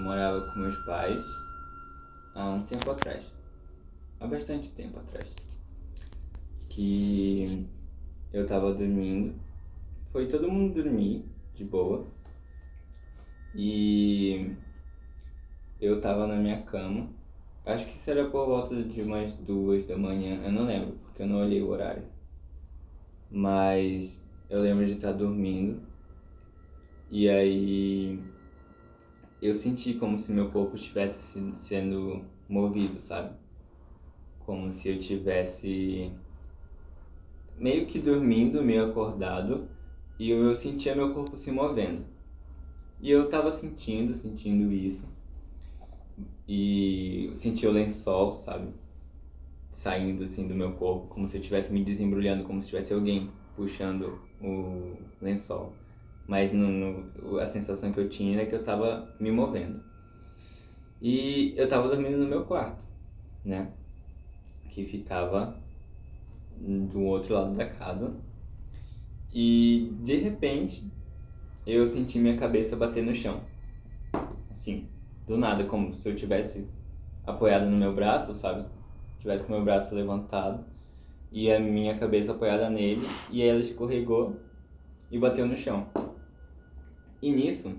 morava com meus pais há um tempo atrás. Há bastante tempo atrás. Que eu tava dormindo. Foi todo mundo dormir, de boa. E eu tava na minha cama. Acho que isso era por volta de umas 2 da manhã. Eu não lembro, porque eu não olhei o horário. Mas eu lembro de estar dormindo. E aí eu senti como se meu corpo estivesse sendo movido, sabe? Como se eu tivesse meio que dormindo, meio acordado, e eu sentia meu corpo se movendo. E eu tava sentindo isso. E eu sentia o lençol, sabe? Saindo assim do meu corpo, como se eu estivesse me desembrulhando, como se tivesse alguém puxando o lençol. Mas a sensação que eu tinha era que eu tava me movendo. E eu tava dormindo no meu quarto, né? Que ficava do outro lado da casa. E de repente eu senti minha cabeça bater no chão. Assim, do nada, como se eu tivesse apoiado no meu braço, sabe? Tivesse com o meu braço levantado e a minha cabeça apoiada nele, e aí ela escorregou e bateu no chão. E nisso,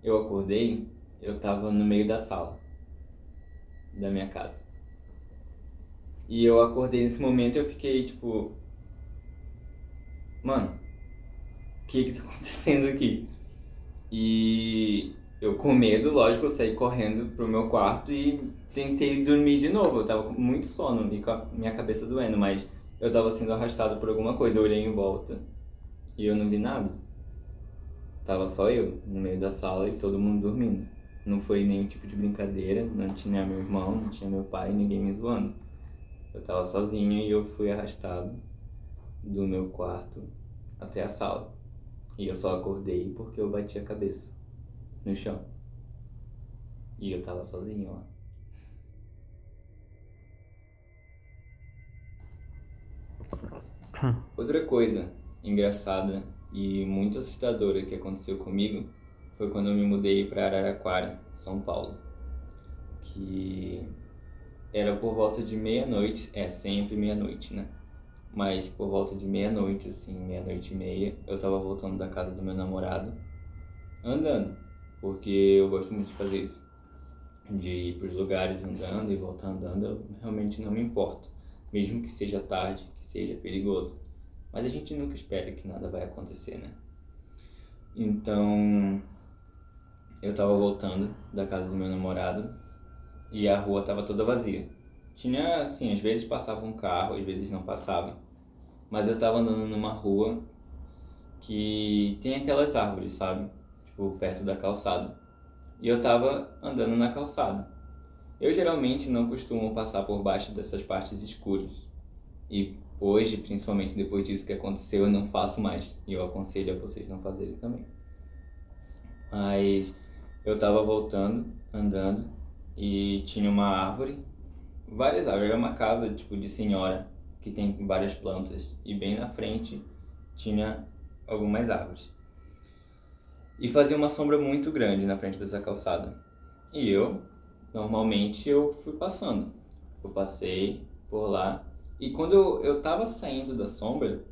eu acordei, eu tava no meio da sala da minha casa. E eu acordei nesse momento e eu fiquei tipo, mano, o que tá acontecendo aqui? E eu com medo, lógico, eu saí correndo pro meu quarto e tentei dormir de novo. Eu tava com muito sono e com a minha cabeça doendo, mas eu tava sendo arrastado por alguma coisa. Eu olhei em volta e eu não vi nada. Tava só eu no meio da sala e todo mundo dormindo. Não foi nenhum tipo de brincadeira, não tinha meu irmão, não tinha meu pai, ninguém me zoando. Eu tava sozinho e eu fui arrastado do meu quarto até a sala. E eu só acordei porque eu bati a cabeça no chão. E eu tava sozinho lá. Outra coisa engraçada e muito assustadora que aconteceu comigo foi quando eu me mudei para Araraquara, São Paulo. Que era por volta de meia-noite, sempre meia-noite, né? Mas por volta de meia-noite, assim, meia-noite e meia, eu tava voltando da casa do meu namorado, andando, porque eu gosto muito de fazer isso, de ir pros lugares andando e voltar andando, eu realmente não me importo, mesmo que seja tarde, que seja perigoso. Mas a gente nunca espera que nada vai acontecer, né? Então, eu tava voltando da casa do meu namorado e a rua tava toda vazia. Tinha, assim, às vezes passava um carro, às vezes não passava. Mas eu tava andando numa rua que tem aquelas árvores, sabe? Tipo, perto da calçada. E eu tava andando na calçada. Eu geralmente não costumo passar por baixo dessas partes escuras. E hoje, principalmente depois disso que aconteceu, eu não faço mais. E eu aconselho a vocês não fazerem também. Mas eu tava voltando, andando, e tinha uma árvore, várias árvores, era uma casa tipo de senhora que tem várias plantas, e bem na frente tinha algumas árvores. E fazia uma sombra muito grande na frente dessa calçada. E normalmente eu fui passando. Eu passei por lá, e quando eu tava saindo da sombra,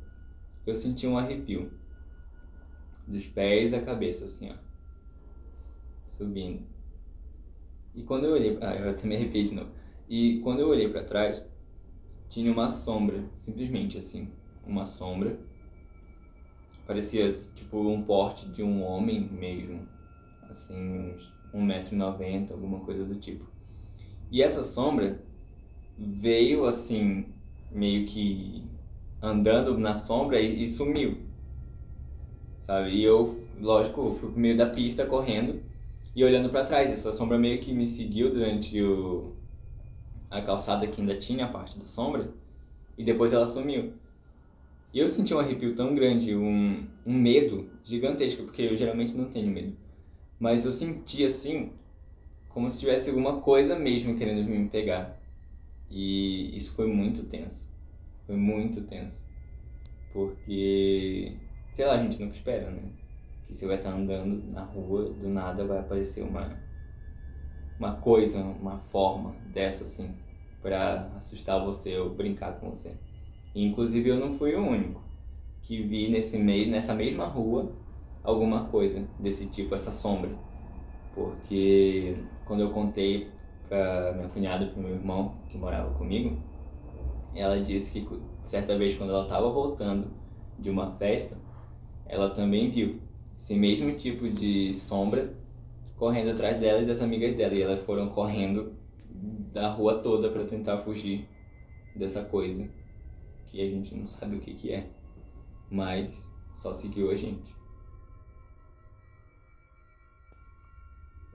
eu senti um arrepio. Dos pés à cabeça, assim, ó. Subindo. E quando eu olhei... eu até me arrepiei de novo. E quando eu olhei pra trás, tinha uma sombra, simplesmente assim. Uma sombra. Parecia, tipo, um porte de um homem mesmo. Assim, uns 1,90 m, alguma coisa do tipo. E essa sombra veio, assim, meio que andando na sombra e sumiu. Sabe? E eu, lógico, fui pro meio da pista correndo e olhando pra trás. Essa sombra meio que me seguiu durante a calçada que ainda tinha a parte da sombra, e depois ela sumiu. E eu senti um arrepio tão grande, um medo gigantesco, porque eu geralmente não tenho medo. Mas eu senti assim, como se tivesse alguma coisa mesmo querendo me pegar. E isso foi muito tenso. Foi muito tenso. Porque, sei lá, a gente nunca espera, né? Que você vai estar andando na rua, do nada vai aparecer uma uma coisa, uma forma dessa assim, pra assustar você ou brincar com você. E, inclusive eu não fui o único que vi nessa mesma rua alguma coisa desse tipo, essa sombra. Porque quando eu contei pra minha cunhada e pro meu irmão que morava comigo, ela disse que certa vez quando ela estava voltando de uma festa, ela também viu esse mesmo tipo de sombra correndo atrás dela e das amigas dela. E elas foram correndo da rua toda para tentar fugir dessa coisa que a gente não sabe o que é, mas só seguiu a gente.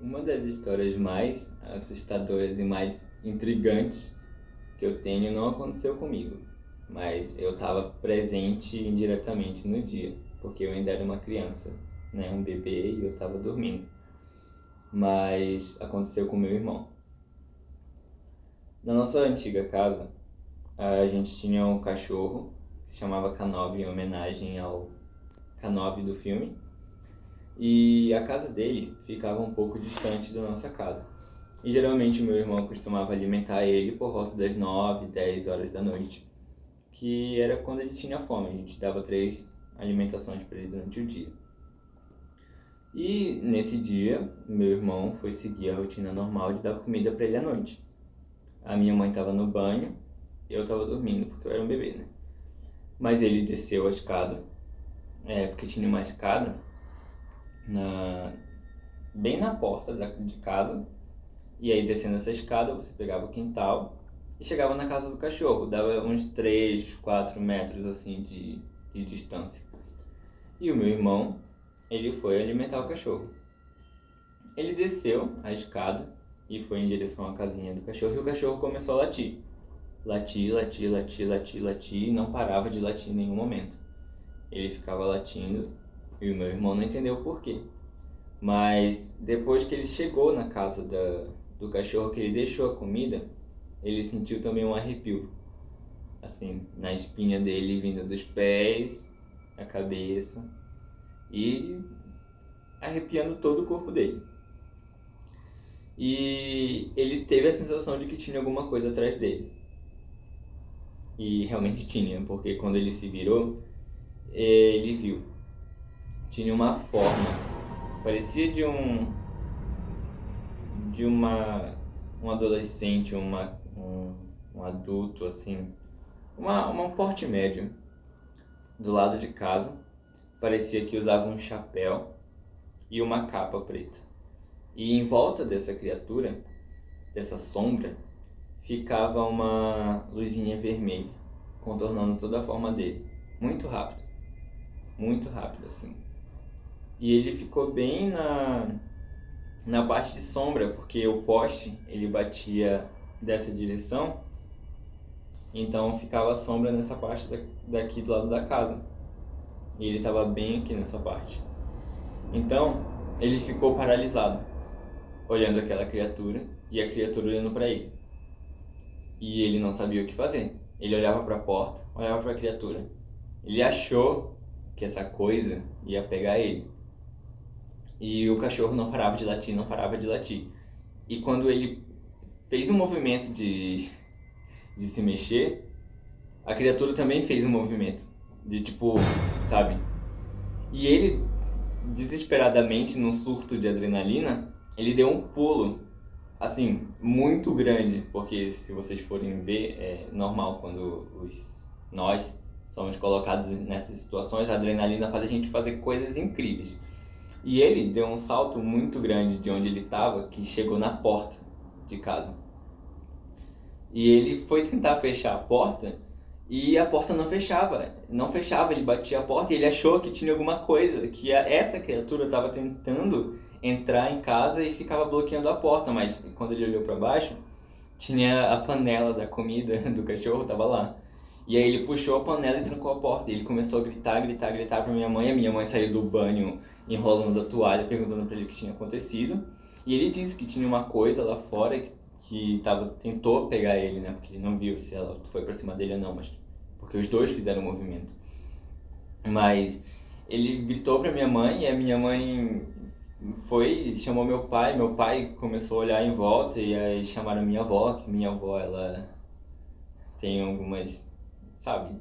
Uma das histórias mais assustadoras e mais intrigantes que eu tenho não aconteceu comigo, mas eu estava presente indiretamente no dia, porque eu ainda era uma criança, né, um bebê, e eu estava dormindo. Mas aconteceu com meu irmão. Na nossa antiga casa, a gente tinha um cachorro que se chamava K9, em homenagem ao K9 do filme. E a casa dele ficava um pouco distante da nossa casa. E geralmente o meu irmão costumava alimentar ele por volta das 9, 10 horas da noite, que era quando ele tinha fome. A gente dava 3 alimentações para ele durante o dia. E nesse dia, meu irmão foi seguir a rotina normal de dar comida para ele à noite. A minha mãe estava no banho, eu estava dormindo porque eu era um bebê, né? Mas ele desceu a escada, porque tinha uma escada bem na porta de casa. E aí, descendo essa escada, você pegava o quintal e chegava na casa do cachorro. Dava uns 3, 4 metros assim de distância. E o meu irmão, ele foi alimentar o cachorro. Ele desceu a escada e foi em direção à casinha do cachorro, e o cachorro começou a latir. Latir, latir, latir, latir, latir, e não parava de latir em nenhum momento. Ele ficava latindo e o meu irmão não entendeu o porquê. Mas depois que ele chegou na casa do cachorro, que ele deixou a comida, ele sentiu também um arrepio, assim, na espinha dele, vindo dos pés, a cabeça, e arrepiando todo o corpo dele. E ele teve a sensação de que tinha alguma coisa atrás dele. E realmente tinha, porque quando ele se virou, ele viu. Tinha uma forma, parecia de um adolescente, um adulto, assim, um porte médio, do lado de casa. Parecia que usava um chapéu e uma capa preta. E em volta dessa criatura, dessa sombra, ficava uma luzinha vermelha, contornando toda a forma dele. Muito rápido assim. E ele ficou bem na parte de sombra, porque o poste, ele batia dessa direção, então ficava a sombra nessa parte daqui do lado da casa. E ele estava bem aqui nessa parte. Então, ele ficou paralisado, olhando aquela criatura, e a criatura olhando para ele. E ele não sabia o que fazer. Ele olhava para a porta, olhava para a criatura. Ele achou que essa coisa ia pegar ele. E o cachorro não parava de latir, não parava de latir. E quando ele fez um movimento de se mexer, a criatura também fez um movimento de tipo, sabe? E ele, desesperadamente, num surto de adrenalina, ele deu um pulo, assim, muito grande. Porque se vocês forem ver, é normal quando nós somos colocados nessas situações, a adrenalina faz a gente fazer coisas incríveis. E ele deu um salto muito grande de onde ele estava, que chegou na porta de casa. E ele foi tentar fechar a porta e a porta não fechava. Não fechava, ele batia a porta e ele achou que tinha alguma coisa, que essa criatura estava tentando entrar em casa e ficava bloqueando a porta. Mas quando ele olhou para baixo, tinha a panela da comida do cachorro, estava lá. E aí ele puxou a panela e trancou a porta. E ele começou a gritar pra minha mãe. A minha mãe saiu do banho enrolando a toalha, perguntando pra ele o que tinha acontecido. E ele disse que tinha uma coisa lá fora que tentou pegar ele, né? Porque ele não viu se ela foi pra cima dele ou não, mas porque os dois fizeram o movimento. Mas ele gritou pra minha mãe e a minha mãe chamou meu pai começou a olhar em volta e aí chamaram minha avó, que minha avó, ela tem algumas, sabe,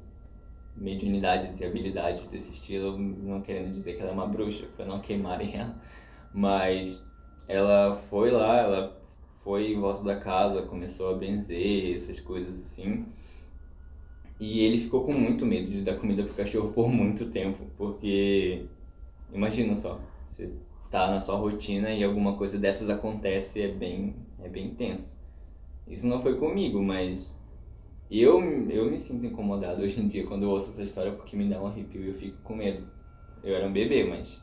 mediunidades e habilidades desse estilo, não querendo dizer que ela é uma bruxa, pra não queimarem ela, mas ela foi lá, ela foi em volta da casa, começou a benzer, essas coisas assim, e ele ficou com muito medo de dar comida pro cachorro por muito tempo, porque imagina só, você tá na sua rotina e alguma coisa dessas acontece, é bem tenso. Isso não foi comigo, mas eu me sinto incomodado hoje em dia quando eu ouço essa história porque me dá um arrepio e eu fico com medo. Eu era um bebê, mas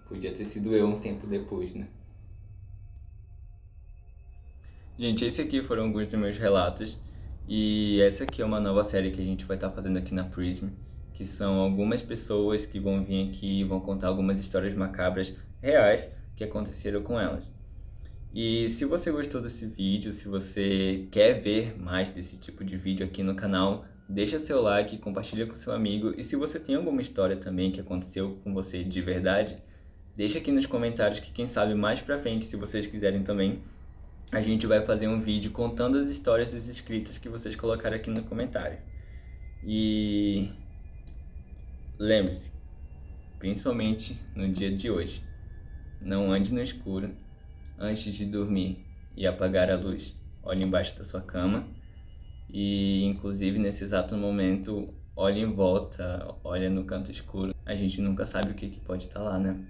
podia ter sido eu um tempo depois, né? Gente, esse aqui foram alguns dos meus relatos e essa aqui é uma nova série que a gente vai estar fazendo aqui na Prism, que são algumas pessoas que vão vir aqui e vão contar algumas histórias macabras reais que aconteceram com elas. E se você gostou desse vídeo, se você quer ver mais desse tipo de vídeo aqui no canal, deixa seu like, compartilha com seu amigo. E se você tem alguma história também que aconteceu com você de verdade, deixa aqui nos comentários que quem sabe mais pra frente, se vocês quiserem também, a gente vai fazer um vídeo contando as histórias dos inscritos que vocês colocaram aqui no comentário. E lembre-se, principalmente no dia de hoje, não ande no escuro antes de dormir e apagar a luz. Olhe embaixo da sua cama e, inclusive, nesse exato momento, olhe em volta, olhe no canto escuro. A gente nunca sabe o que pode estar lá, né?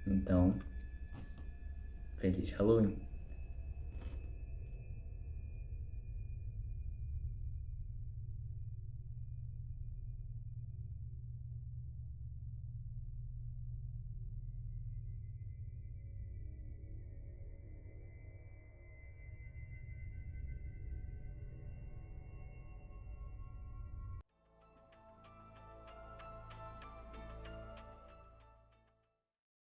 Então, feliz Halloween!